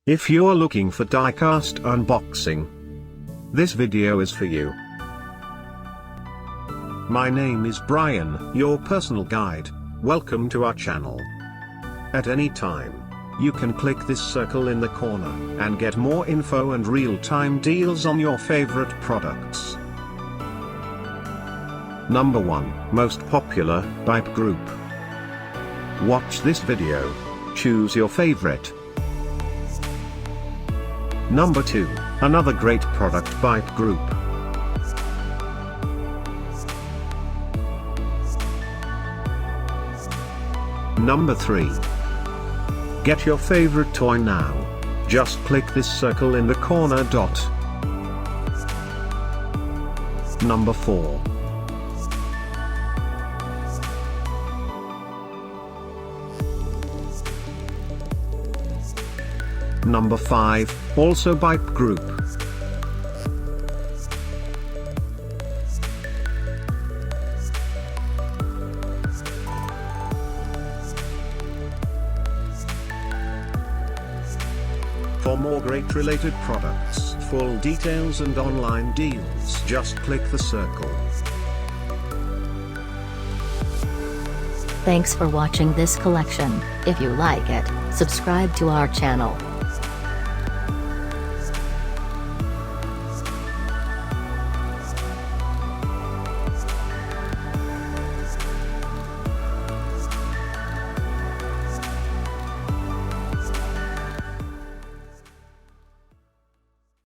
If you're looking for diecast unboxing, this video is for you. My name is Brian, your personal guide. Welcome to our channel. At any time, you can click this circle in the corner and get more info and real-time deals on your favorite products. Number 1, most popular, PGROUP. Watch this video. Choose your favorite. Number 2, another great product by PGROUP. Number 3. Get your favorite toy now. Just click this circle in the corner dot. Number 4. Number 5, also by PGROUP. For more great related products, full details and online deals, just click the circle. Thanks for watching this collection. If you like it, subscribe to our channel.